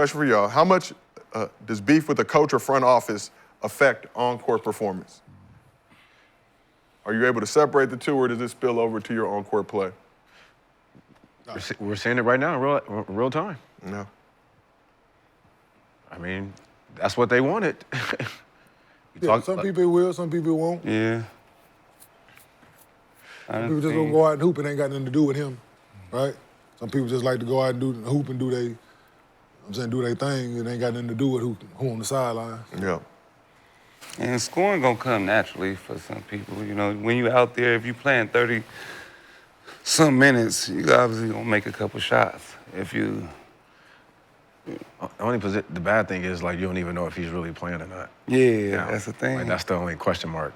Question for y'all. How much does beef with the coach or front office affect on-court performance? Are you able to separate the two, or does it spill over to your on-court play? We're seeing it right now in real time. No. I mean, that's what they wanted. Some people will, some people won't. Yeah. Some people just gonna go out and hoop and ain't got nothing to do with him, right? Some people just like to go out and hoop and do their thing. It ain't got nothing to do with who on the sideline. Yeah. And scoring gonna come naturally for some people. You know, when you out there, if you playing 30-some minutes, you obviously gonna make a couple shots. If you... The bad thing is, like, you don't even know if he's really playing or not. Yeah, that's the thing. Like, that's the only question mark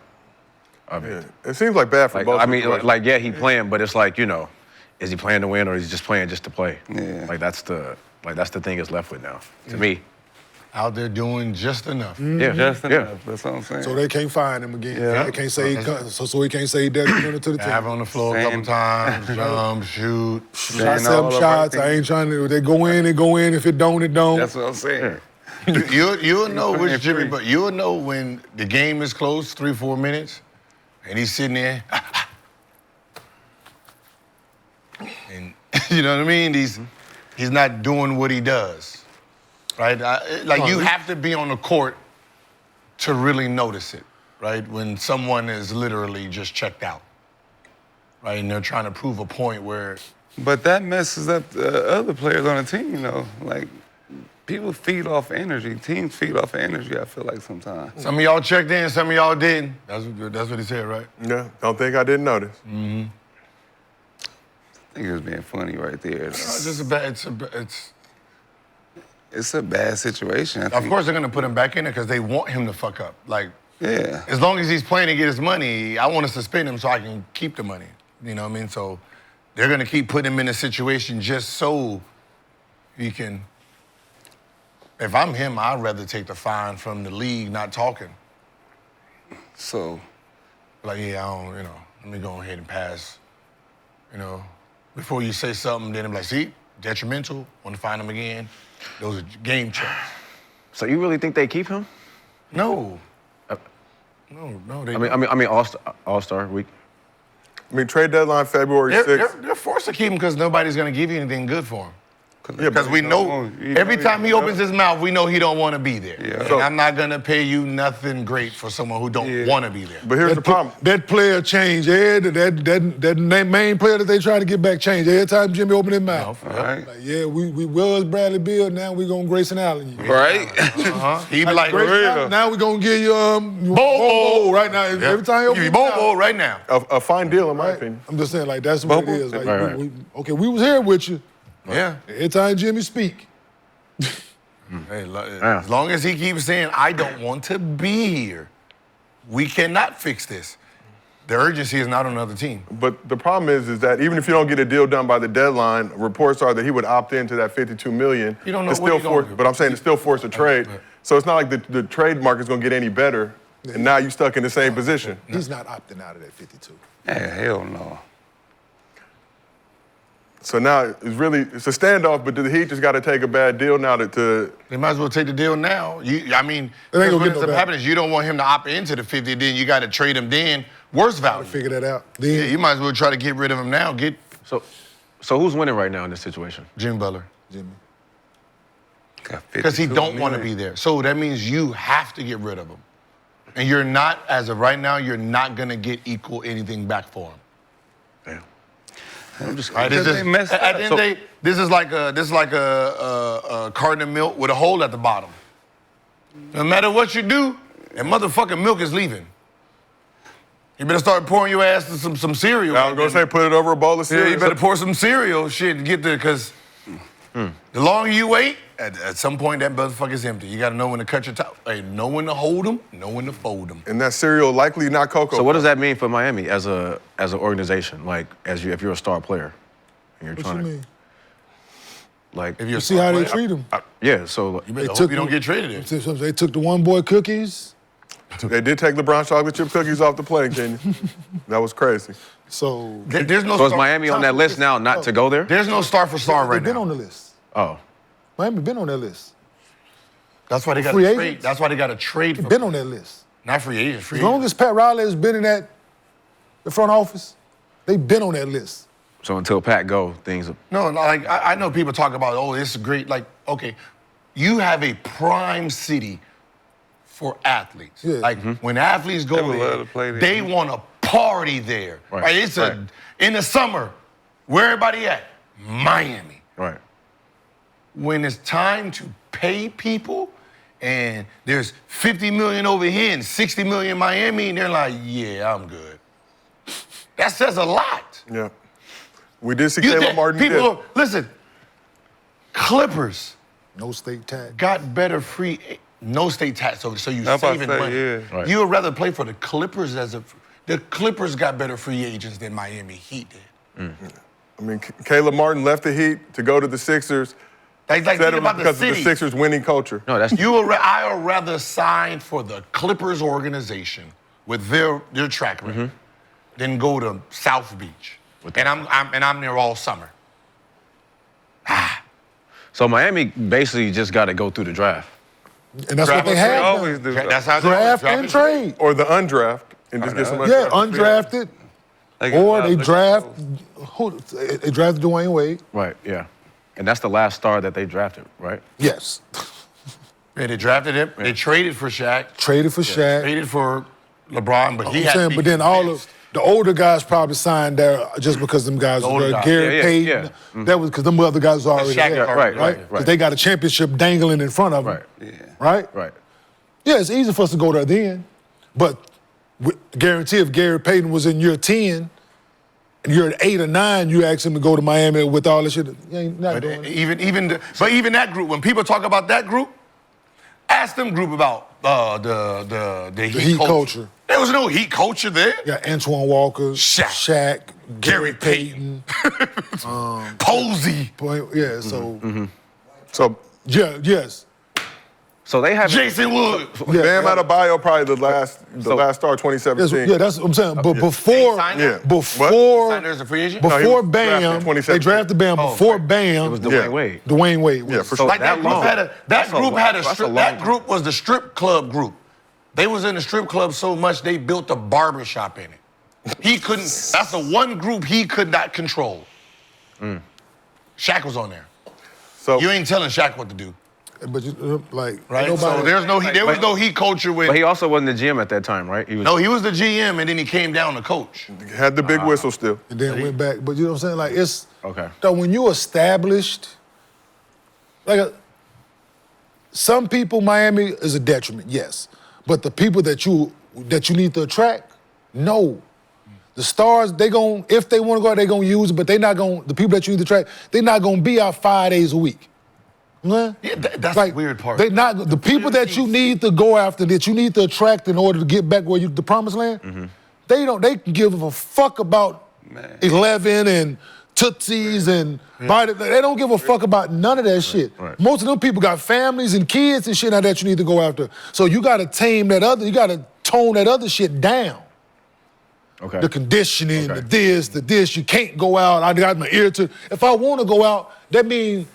of it. It seems like bad for both. I mean, yeah, he playing, but it's like, you know, is he playing to win or is he just playing just to play? Yeah. Like, that's the thing is left with now, to me. Out there doing just enough. Yeah, just enough. That's what I'm saying. So they can't find him again. Yeah. They can't say so he can't say he detrimental to the team. Have on the floor a couple times, jump, shoot. Shot 7 shots. I ain't trying to. They go in, they go in. If it don't, it don't. That's what I'm saying. You'll know which Jimmy, but you'll know when the game is close, 3-4 minutes, and he's sitting there. And you know what I mean? He's not doing what he does. Right? You have to be on the court to really notice it, right? When someone is literally just checked out, right? And they're trying to prove a point where... But that messes up the other players on the team, you know? Like, people feed off energy. Teams feed off energy, I feel like, sometimes. Some of y'all checked in, some of y'all didn't. That's what he said, right? Yeah, don't think I didn't notice. Mm-hmm. I think it was being funny right there. It's a bad situation. Of course they're gonna put him back in there because they want him to fuck up. Like, yeah. As long as he's playing to get his money, I want to suspend him so I can keep the money. You know what I mean? So they're gonna keep putting him in a situation just so he can. If I'm him, I'd rather take the fine from the league not talking. So, like, yeah, let me go ahead and pass. Before you say something, then I'm like, see, detrimental, want to find him again. Those are game checks. So you really think they keep him? No. No. They I mean, All-Star week. I mean, trade deadline February 6th. They're forced to keep him because nobody's going to give you anything good for him. Yeah, because we know every time he opens his mouth, we know he don't want to be there. Yeah. And I'm not going to pay you nothing great for someone who don't want to be there. But here's the problem. That player changed. That main player that they try to get back changed. Every time Jimmy opened his mouth. Right. Like, yeah, we was Bradley Beal, now we going Grayson Allen. Right. He be like, Grayson, now we going to give you Bobo right now. Every time he opens his mouth. Bobo right now. A fine deal, in my opinion. I'm just saying, like, that's what it is. Like, we was here with you. Yeah. Every time Jimmy speak. As long as he keeps saying, I don't want to be here, we cannot fix this. The urgency is not on another team. But the problem is that even if you don't get a deal done by the deadline, reports are that he would opt into that $52 million. You don't know what he's going to do. But I'm saying it's still forced a trade. So it's not like the trade market's going to get any better, and now you're stuck in the same position. He's not opting out of that 52. Yeah, hell no. So now it's a standoff, but the Heat just got to take a bad deal now to. They might as well take the deal now. What ends up happening is you don't want him to opt into the 50, then you got to trade him then. Worse value. Figure that out. Yeah, you might as well try to get rid of him now. So who's winning right now in this situation? Jimmy Butler. Jimmy. Because he don't want to be there. So that means you have to get rid of him. And you're not, as of right now, you're not going to get equal anything back for him. I'm just at the end of the day, this is like a carton of milk with a hole at the bottom. No matter what you do, that motherfucking milk is leaving. You better start pouring your ass to some cereal. I was gonna say put it over a bowl of cereal. Yeah, you better pour some cereal, shit, to get there, because the longer you wait, at some point that motherfucker's empty. You gotta know when to cut your top. Hey, know when to hold them, know when to fold them. And that cereal likely not cocoa. So what does that mean for Miami as an organization? Like, if you're a star player, and you're trying to. Mean? Like, if you see how they treat him. Yeah. So you better hope you don't get traded. They took the one boy cookies. They did take LeBron chocolate chip cookies off the plane, Kenny. That was crazy. So there's no. So is Miami on that list now, not to go there? There's no star for star right now. They've been on the list. Oh. Miami been on that list. That's why they got Free to agents? trade. That's why they got to trade for Been on that list. Not free agents. Free As long agents. as Pat Riley has been in the front office, they've been on that list. So until Pat go, things. No, like I know people talk about, oh, this is great. Like, okay, you have a prime city for athletes. Yeah. Like when athletes They go would there, love to play there. they want to party there. Right. It's Right. in the summer. Where everybody at? Miami. Right. When it's time to pay people, and there's 50 million over here and 60 million in Miami, and they're like, yeah, I'm good. That says a lot. Yeah. We did see Caleb Martin. People, listen, Clippers No state tax. got better no state tax over, so you're I'm about to saving say, money. yeah. Right. You would rather play for the Clippers the Clippers got better free agents than Miami Heat did. I mean, Caleb Martin left the Heat to go to the Sixers. Like Said think it was about the because of the city. Sixers' winning culture. No, that's I would rather sign for the Clippers organization with their track record than go to South Beach. And I'm there all summer. So Miami basically just got to go through the draft. And that's what they They have. always done. do. That's how they Draft always and trade. Or the undraft and just get some Yeah, undrafted. undrafted. They Or got- they look at draft. those. They drafted Dwayne Wade. Right. Yeah. And that's the last star that they drafted, right? Yes. Yeah, they drafted him. They traded for Shaq. Traded for Shaq. Traded for LeBron, but he I'm had to saying, be but then all convinced. of the older guys probably signed there just because them guys The were older there. guys. Gary Yeah, Payton. yeah. That was because them other guys were already Shaq there. was Right. Right? Right. Because they got a championship dangling in front of them. Right. Right? Right. Yeah, it's easy for us to go there then. But guarantee if Gary Payton was in year 10 and you're at 8 or 9, you ask him to go to Miami with all this shit. You ain't not But doing it. even that group, when people talk about that group, ask them group about the Heat Heat culture. There was no Heat culture there. Yeah, Antoine Walker, Shaq, Gary Gary Payton. Posey, Yeah, so, So yeah, yes. So they have Jason Wood. Yeah, Bam Adebayo probably the last star Yes, 2017. yeah, that's what I'm saying. But before, signed him? before, Signed as a free agent? No, he before was drafted in Bam, 2017. they drafted Bam. Oh, Before right. Bam, it was Yeah. Dwayne Wade. Dwayne Wade was. Yeah, for So sure. Like that that group long. had a That's a long- that's a strip. long That time. group was the strip club group. They was in the strip club so much they built a barber shop in it. He couldn't. That's the one group he could not control. Shaq was on there. So You ain't telling Shaq what to do, But you, like, right? nobody, So there was no Heat culture with. But he also wasn't the GM at that time, right? He was. No, he was the GM, and then he came down to coach. had the big whistle still. and then went back. But you know what I'm saying? Like, it's Okay. so when you established, some people, Miami is a detriment, yes. But the people that you need to attract, no. The stars, if they want to go out, they gonna use it, but they not gonna, the people that you need to attract, they not gonna be out 5 days a week. You know? Yeah, that's the weird part. They not the people that you need to go after, that you need to attract in order to get back where you the promised land. They can give a fuck about 11 and Tootsies and body. They don't give a fuck about none of that shit. right. Most of them people got families and kids and shit now that you need to go after. So you gotta tame that other. You gotta tone that other shit down. Okay. The conditioning, Okay. the this. You can't go out. I got my ear to. If I want to go out, that means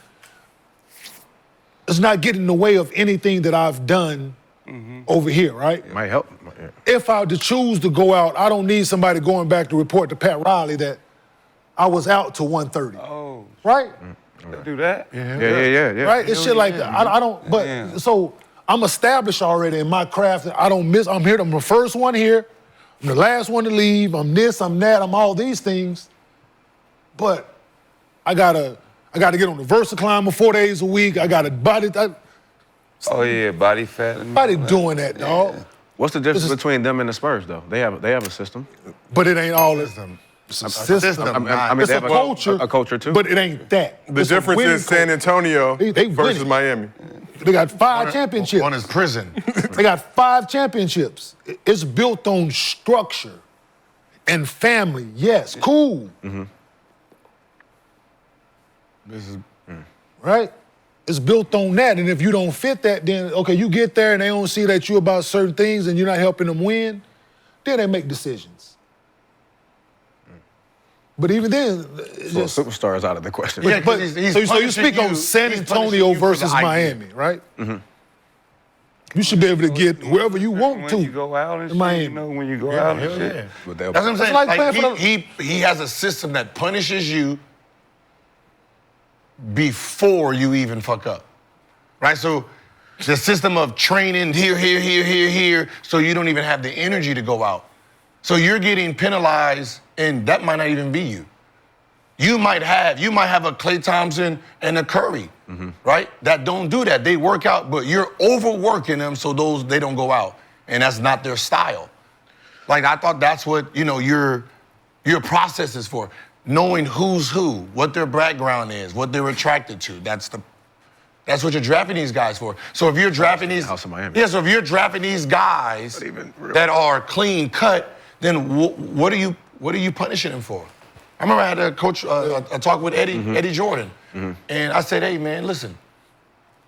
it's not getting in the way of anything that I've done over here, right? Might help. Yeah. If I were to choose to go out, I don't need somebody going back to report to Pat Riley that I was out to 1:30. Oh, Right? they do that? Yeah. Right? It's shit like that. I don't, but Yeah. so I'm established already in my craft. I don't miss, I'm here, I'm the first one here. I'm the last one to leave. I'm this, I'm that, I'm all these things. But I gotta get on the VersaClimber 4 days a week. I got a body, Oh yeah, body fat. And nobody all that. doing that, dog. What's the difference This is- between them and the Spurs, though? They have a system. But it ain't all of them. It's a system. I mean, It's they a have culture. a culture too. But it ain't that. The It's a difference winning is San culture. Antonio They versus winning. Miami. They got 5 championships. One is prison. They got 5 championships. It's built on structure and family. Yes, cool. This is Right? It's built on that. And if you don't fit that, then, okay, you get there and they don't see that you about certain things and you're not helping them win, then they make decisions. But even then, it's So just, superstar is out of the question. Yeah, but, he's so you punishing speak on you- San he's Antonio punishing you for versus the idea. Miami, right? Mm-hmm. You should be able to get whoever you want to When you go out and in shit, Miami. you know, when you go Yeah, out and hell shit. yeah. But That's what I'm saying. like Like, playing for he has a system that punishes you before you even fuck up, right? So the system of training here, so you don't even have the energy to go out. So you're getting penalized, and that might not even be you. You might have a Klay Thompson and a Curry, right? That don't do that. They work out, but you're overworking them so they don't go out, and that's not their style. Like, I thought that's what, your process is for. Knowing who's who, what their background is, what they're attracted to. That's what you're drafting these guys for. So if you're drafting these, House of Miami. yeah. So if you're drafting these guys Not even real. that are clean cut, then what are you punishing them for? I remember I had a coach a talk with Eddie Jordan, and I said, hey man, listen,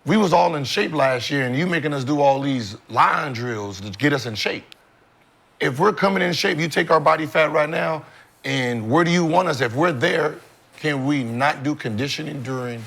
we was all in shape last year, and you making us do all these line drills to get us in shape. If we're coming in shape, you take our body fat right now, and where do you want us? If we're there, can we not do conditioning during?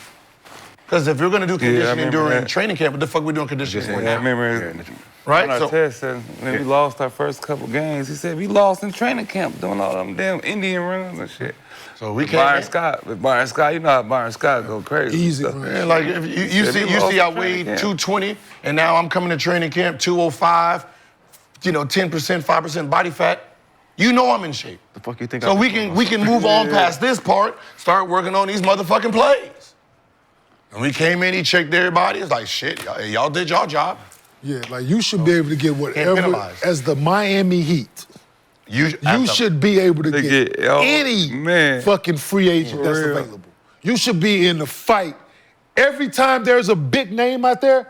Because if you're gonna do conditioning remember during that. training camp, what the fuck we doing conditioning for Yeah, I now? remember Right? when So- Artest said when we lost our first couple games, he said we lost in training camp doing all them damn Indian runs and shit. So we With can't. Byron Scott, you know how Byron Scott go crazy. Easy, So- man. Man, like if you Yeah, see they lost I in training weighed camp. 220, and now I'm coming to training camp 205, 10%, 5% body fat. You know I'm in shape. The fuck you think? So we can move on past this part, start working on these motherfucking plays. And we came in, he checked everybody. It's like, shit, y'all did y'all job. Yeah, like you should be able to get whatever penalize. as the Miami Heat. You Should be able to get get- oh, any man. fucking free agent that's real. available. You should be in the fight. Every time there's a big name out there,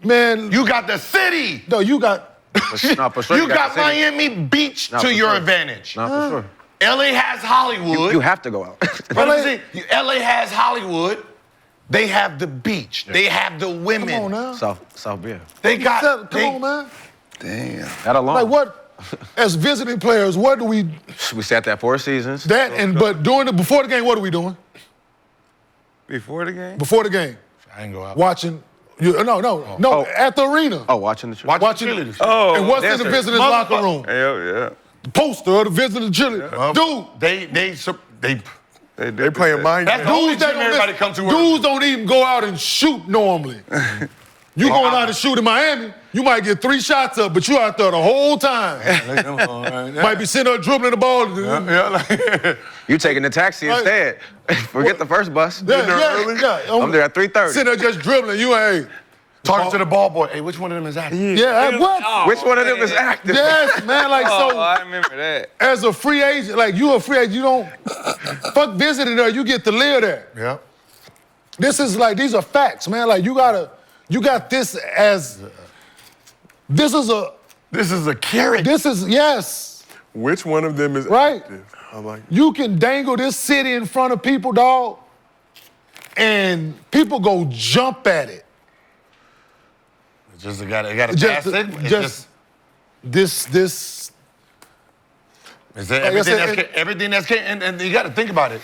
man, You got the city. no, you got Nah, for sure you got the city. Miami Beach Nah, to for your sure. advantage. Nah, for sure. LA has Hollywood. You have to go out. But let me see, LA has Hollywood. They have the beach. They have the women. come on now. South Beach. They got. Come on, man. Damn. That alone. Like what? As visiting players, what do we We sat there 4 seasons. but before the game, what are we doing? Before the game? Before the game, I ain't go out. watching. No, at the arena. Oh, watching the show. Watching cheerleaders. Oh, And what's in the dancers. visitors' locker room? hell yeah. The poster of the visiting cheerleader. Dude, They playing mind That's games. the only dudes that gym everybody don't come to work. dudes don't even go out and shoot normally. You going out and shoot in Miami, you might get 3 shots up, but you out there the whole time. Might be sitting there dribbling the ball. You taking the taxi Right. instead. Forget the first bus. Yeah. I'm there at 3:30. Sitting there just dribbling. You ain't. Talking to the ball boy. Hey, which one of them is acting? Yeah, what? Which one of them is active? Yes, man. Like, Oh, so I remember that. as a free agent, like you a free agent, you don't fuck visiting there. You get to live there. Yeah. These are facts, man. Like you got this as. This is a carrot. yes. Which one of them is Right. active? I like You can dangle this city in front of people, dog, and people go jump at it. It got a bad signal. This. It's I said, everything that's and you got to think about it.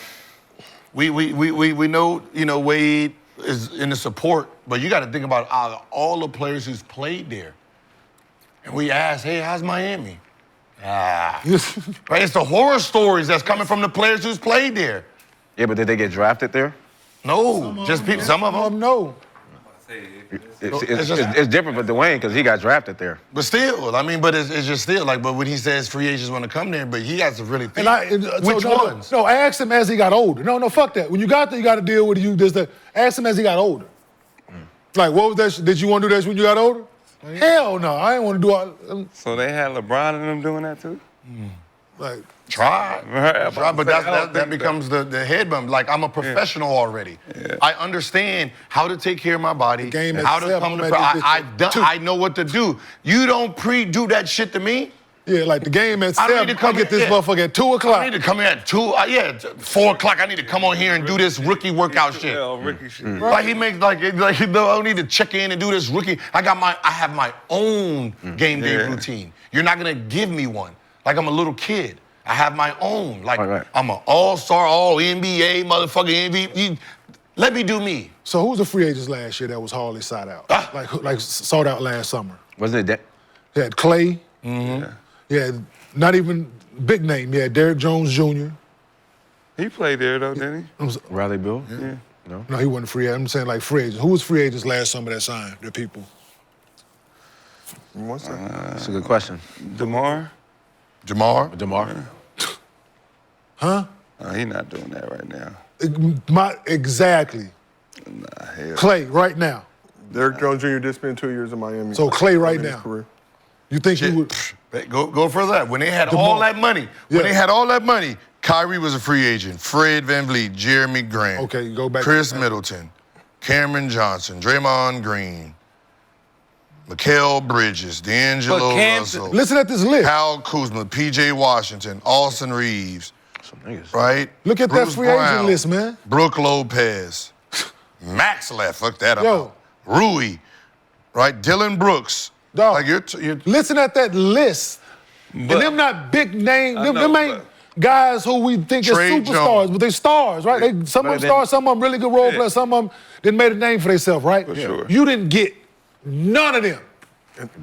We know Wade is in the support, but you got to think about all the players who's played there. And we asked, hey, how's Miami? Right? It's the horror stories that's coming from the players who's played there. Yeah, but did they get drafted there? No, just people. Some of them. No. It's different for Dwayne because he got drafted there. But still, but it's just still but when he says free agents want to come there, but he has to really think which ones. No, I asked him as he got older. No, fuck that. When you got there, you got to deal with it. Ask him as he got older. Like, what was that? Did you want to do that when you got older? Hell no, I didn't want to do all. So they had LeBron and them doing that too? Like, Try, but that becomes the head bump. Like, I'm a professional already. Yeah. I understand how to take care of my body, game how to itself, come to. I'm at this I know what to do. You don't do that shit to me. yeah, like the game at 7. I need to come get this in- motherfucker at 2 o'clock. I need to come here at 2. 4 o'clock. I need to come on here and do this rookie workout shit. Yeah, Ricky shit. Like he makes like no, I don't need to check in and do this rookie. I have my own game day routine. You're not gonna give me one. Like I'm a little kid. I have my own. Like, Right. I'm an all-star, all-NBA, motherfucking MVP. Let me do me. So who was the free agents last year that was hardly sought out? Like sought out last summer? Wasn't it that? You had Clay. Yeah, not even big name. Yeah, Derrick Jones Jr. He played there though, didn't he? Riley Bill? Yeah. No, he wasn't free agent. I'm saying like free agents. Who was free agents last summer that signed their people? One second. That's a good question. DeMar? Jamar? DeMar? Huh? He's not doing that right now. Exactly. Nah, hell. Clay right now. Derrick Jones Jr. did spend 2 years in Miami. So Clay right in his now. career. You think he would? Go further that. When they had DeMar. all that money, Yeah. when they had all that money, Kyrie was a free agent. Fred VanVleet, Jeremy Grant. Okay, go back. Chris Middleton, Cameron Johnson, Draymond Green, Mikal Bridges, D'Angelo But Cam- Russell, Listen at this list. Kyle Kuzma, P.J. Washington, Austin Reeves, Some niggas. right? Look at Bruce that free agent Brown, list, man. Brooke Lopez, Max left, fuck that Yo. up. Rui, right? Dylan Brooks. Dog. Like you're Listen at that list. And them not big name. Them, know, them ain't guys who we think Trey are superstars, Jones. but they stars, right? Some of them stars, some of them really good role players, some of them didn't made a name for themselves, right? For sure. You didn't get none of them.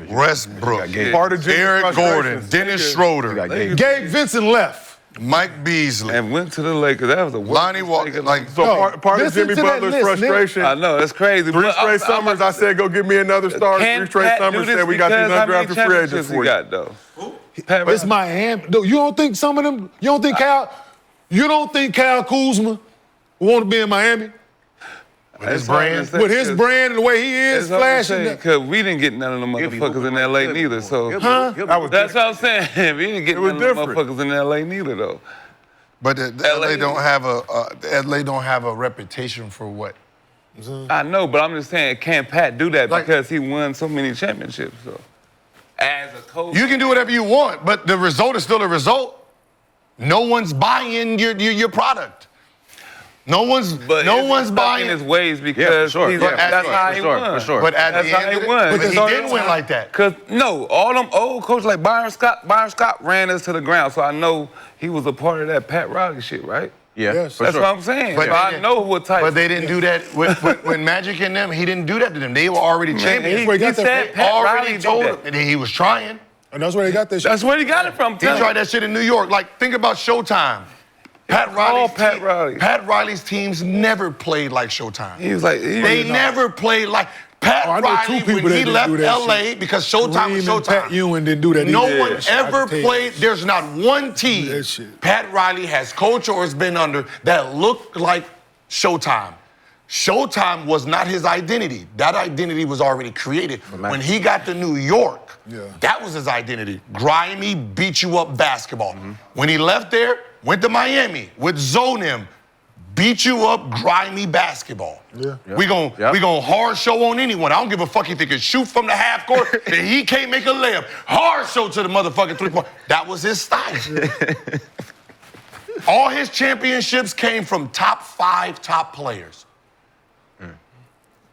Westbrook, Part of Jimmy's Eric Gordon, frustrations. Dennis Schroeder, got Gabe. Gabe Vincent left. Mike Beasley, And went to the Lakers. That was the worst. Lonnie Walker. mistake of Like, So No, part of listen Jimmy to that Butler's list, nigga. frustration. I know, that's crazy. Three but straight summers, I said, go get me another star. Can Three straight Pat do summers this said we got because these how many undrafted free agents championships for he you. got, though? Pat It's Riley. Miami. No, you don't think some of them, you don't think Kyle Kuzma want to be in Miami? with his brand. With his brand and the way he is, flashing. Because we didn't get none of them He'll be motherfuckers hooping in like LA good. neither. So He'll be that's what I'm saying. We didn't get It was none of them different. motherfuckers in LA neither, though. But the LA don't have a reputation for what? I know, but I'm just saying, can Pat do that Like- because he won so many championships? So, as a coach, You can do whatever you want, but the result is still a result. No one's buying your product. No one's but buying his ways Yeah, for because sure. he's, Yeah, that's how he won. For sure. But at That's the how end he of it, won. but he So- didn't win like that. Cause no, all them old coaches like Byron Scott ran us to the ground. So I know he was a part of that Pat Riley shit, right? Yeah, Yes. for That's sure. what I'm saying. But So they I didn't- know what type. But they didn't do that when Magic and them. He didn't do that to them. They were already champions. he, where he he got that said from. Pat already Riley told did him that. that he was trying. And that's where they got that shit. That's where he got it from. He Tell tried him. that shit in New York. Like, think about Showtime. Pat Riley's Pat Riley's teams never played like Showtime. He was like, They never played like Pat I know two Riley people when that he didn't left do that LA shit. because Showtime was Kareem and Pat Showtime. Ewing didn't do that No either. one Yeah, I ever can tell you. played. There's not one team That shit. Pat Riley has coached or has been under that looked like Showtime. Showtime was not his identity. That identity was already created. When he got to New York, that was his identity. Grimy, beat you up basketball. When he left there, went to Miami with Zonim, beat you up, grimy basketball. Yeah. We gon' hard show on anyone. I don't give a fuck if he can shoot from the half court and he can't make a layup. Hard show to the motherfucking 3-point. That was his style. All his championships came from top 5 top players.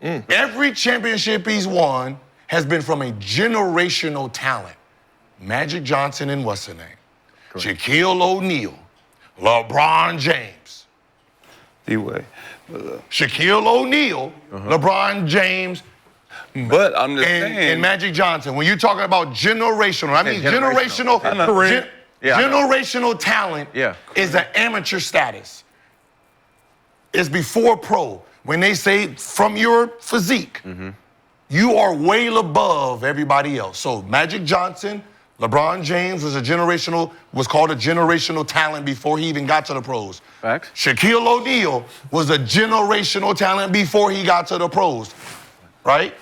Every championship he's won has been from a generational talent. Magic Johnson and what's her name? Shaquille O'Neal, LeBron James. D-Way. Shaquille O'Neal, LeBron James, But I'm just saying. and Magic Johnson. When you're talking about generational, I mean generational. generational talent Yeah. is an amateur status. It's before pro. When they say from your physique, you are way above everybody else. So Magic Johnson, LeBron James was called a generational talent before he even got to the pros. Facts. Shaquille O'Neal was a generational talent before he got to the pros, right?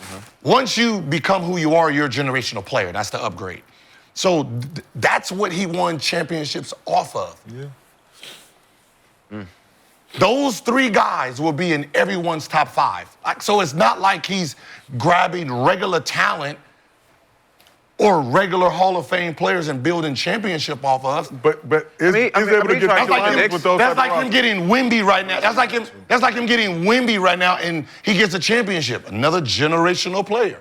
Once you become who you are, you're a generational player. That's the upgrade. So that's what he won championships off of. Those 3 guys will be in everyone's top 5. So it's not like he's grabbing regular talent or regular Hall of Fame players and building championship off of us. But he's able to get That's the like lineup him- with those That's type like of him rosters. getting Wemby right now. That's like him getting Wemby right now, and he gets a championship. Another generational player.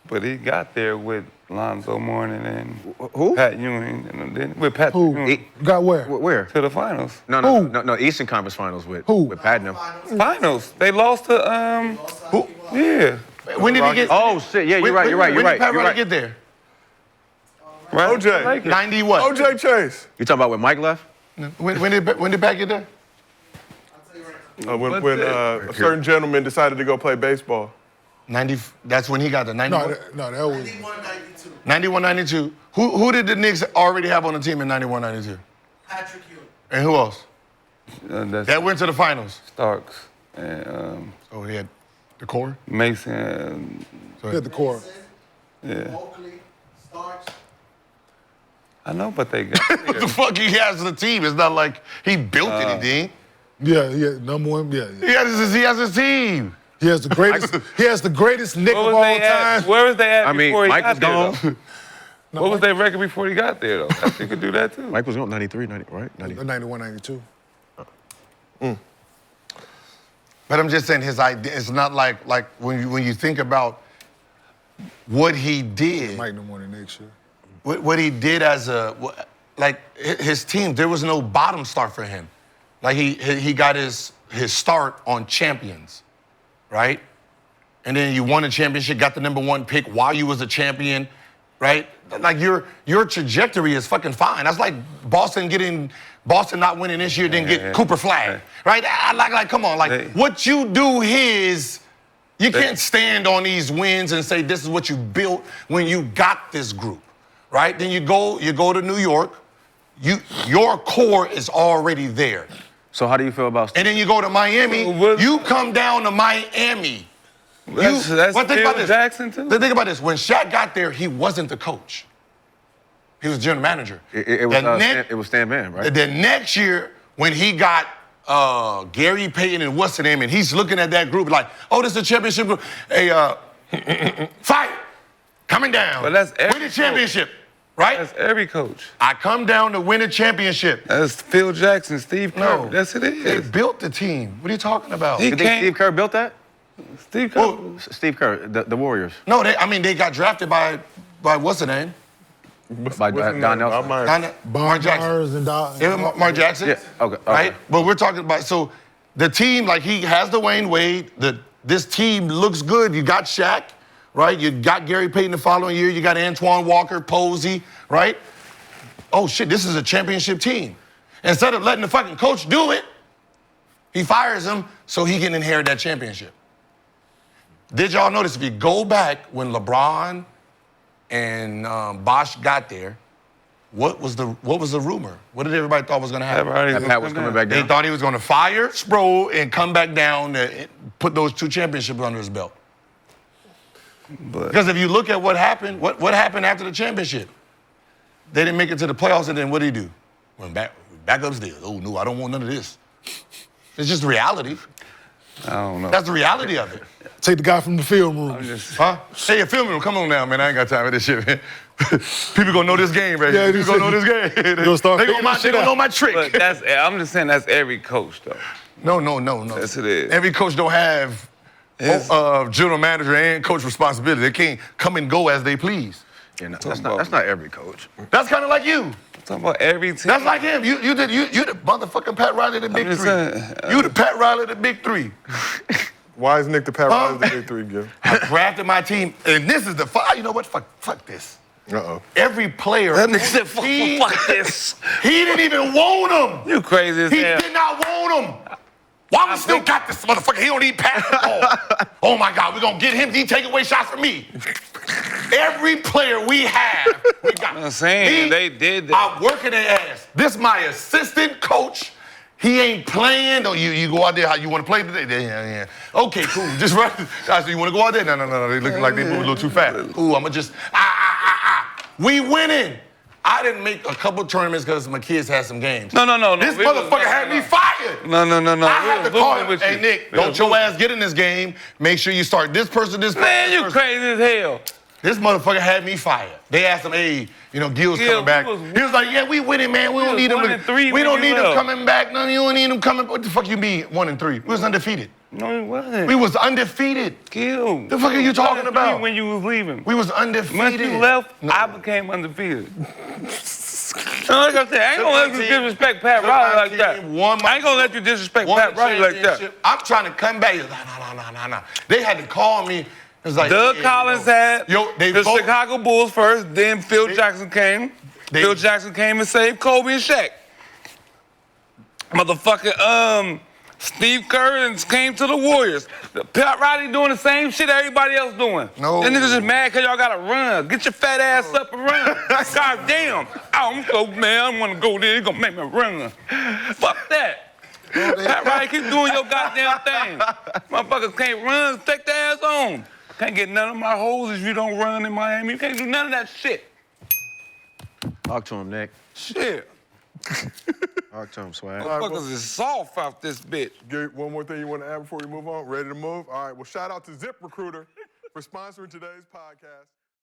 But he got there with Lonzo Mourning and Who? Pat Ewing. And then with Pat Who? Ewing Got where? Where? to the finals. No, Eastern Conference Finals with Who? with Pat and them. Finals. They lost to Who? yeah. When did he get? Oh shit! Yeah, you're right. You're right. When You're did Pat right. You're Riley right. get there? Right? OJ. Lakers. 90 what? OJ Chase. You talking about when Mike left? When did Pat get there? When a certain gentleman decided to go play baseball. 90. That's when he got there. 91. No, that was 91, 92. Who did the Knicks already have on the team in 91, 92? Patrick Ewing. And who else? That's That went to the finals. Starks and Oh, he had the core. Mason. hit the core. Yeah. Oakley, Starks. I know, but they got What the fuck he has on the team? It's not like he built anything. Yeah, number one. Yeah. He has his team. He has the greatest. He has the greatest Nick Where of was all they at? time. Where was they at I mean, before he Mike got was there? gone. Though? What was their record before he got there, though? I think you could do that too. Mike was on 93, 90, right? 90. 91, 92. But I'm just saying his idea. It's not like when you think about what he did. Mike no more than next year. What he did as his team, there was no bottom start for him. Like he got his start on champions, right? And then you won a championship, got the #1 pick while you was a champion, right? Like your trajectory is fucking fine. That's like Boston not winning this year, then get Cooper Flag, right? Like come on, what you do is you can't stand on these wins and say this is what you built when you got this group, right? Then you go to New York, your core is already there. So how do you feel about? And then you go to Miami, you come down to Miami. That's Phil Jackson too. Think about this. When Shaq got there, he wasn't the coach. He was general manager. It was Stan Van, right? The next year, when he got Gary Payton and what's the name, and he's looking at that group like, oh, this is a championship group. Hey, fight, coming down. But that's every win the championship, right? That's every coach. I come down to win a championship. That's Phil Jackson, Steve Kerr. No, That's it They is. built the team. What are you talking about? He You think can't- Steve Kerr built that? Steve Kerr. Steve Kerr, the Warriors. No, they got drafted by what's the name? By Don Nelson. Mark Jackson. Bars and Yeah, Mark Jackson. Yeah, okay. Right? But we're talking about, so the team, like he has Dwayne Wade, this team looks good. You got Shaq, right? You got Gary Payton the following year. You got Antoine Walker, Posey, right? Oh shit, this is a championship team. Instead of letting the fucking coach do it, he fires him so he can inherit that championship. Did y'all notice if you go back when LeBron and Bosh got there, what was the rumor? What did everybody thought was going to happen? That Pat was coming back They down. thought he was going to fire Sproul and come back down and put those 2 championships under his belt. Because if you look at what happened, what happened after the championship? They didn't make it to the playoffs, and then what did he do? Went back upstairs. Oh no, I don't want none of this. It's just reality. I don't know. That's the reality of it. Take the guy from the film room. Huh? Hey, a film room, come on now, man. I ain't got time for this shit, man. People gonna know this game, right? Yeah, People gonna know this game. They gonna know my trick. But I'm just saying that's every coach though. No. Yes, it is. Every coach don't have general manager and coach responsibility. They can't come and go as they please. Yeah, no, that's not every coach. That's kind of like you. I'm talking about every team. That's like him. You the motherfucking Pat Riley of the big just three. saying, You the Pat Riley of the big three. Why is Nick the Pat Riley the big 3, Gil? I drafted my team, and this is the you know what? Fuck this. Uh-oh. Every player. That nigga said, fuck this. He didn't even want him. You crazy as He hell. did not want him. Why we still got this motherfucker? He don't even pass the ball. Oh my God, we're gonna get him. He take away shots from me. Every player we have, we got. I'm saying, they did that. I'm working their ass. This my assistant coach. He ain't playing. No, you go out there. How you want to play today? Yeah. Okay, cool. Just right. So you want to go out there? No. They looking like they move a little too fast. Ooh, I'ma just We winning. I didn't make a couple tournaments because my kids had some games. No. This motherfucker had me fired. No. I had to call him. Hey, Nick, don't your ass. ass get in this game. Make sure you start this person, this person. Man, this you person. crazy as hell. This motherfucker had me fired. They asked him, hey, you know, Gil's coming back. He was like, yeah, we with him, man. We don't need him. We don't need him coming back. No, you don't need him coming. What the fuck you mean 1-3? We was undefeated. No, he wasn't. We was undefeated. Gil. The fuck are you talking about? When you was leaving. We was undefeated. Once you left, I became undefeated. So like I said, I ain't gonna let you disrespect Pat Riley like that. I ain't gonna let you disrespect Pat Riley like that. I'm trying to come back. Nah. They had to call me. It was like, Doug Collins had the both, Chicago Bulls first, then Phil Jackson came. Phil Jackson came and saved Kobe and Shaq. Motherfucker, Steve Kerr came to the Warriors. Pat Riley doing the same shit everybody else doing. No. Them niggas just mad because y'all gotta run. Get your fat ass up and run. God damn. I'm so mad. I wanna go there. You gonna make me run. Fuck that. Pat Riley, keep doing your goddamn thing. Motherfuckers can't run. Take their ass on. Can't get none of my hoes if you don't run in Miami. You can't do none of that shit. Talk to him, Nick. Shit. Talk to him, Swag. Motherfuckers is soft out this bitch. Gary, one more thing you want to add before we move on? Ready to move? All right, well, shout out to ZipRecruiter for sponsoring today's podcast.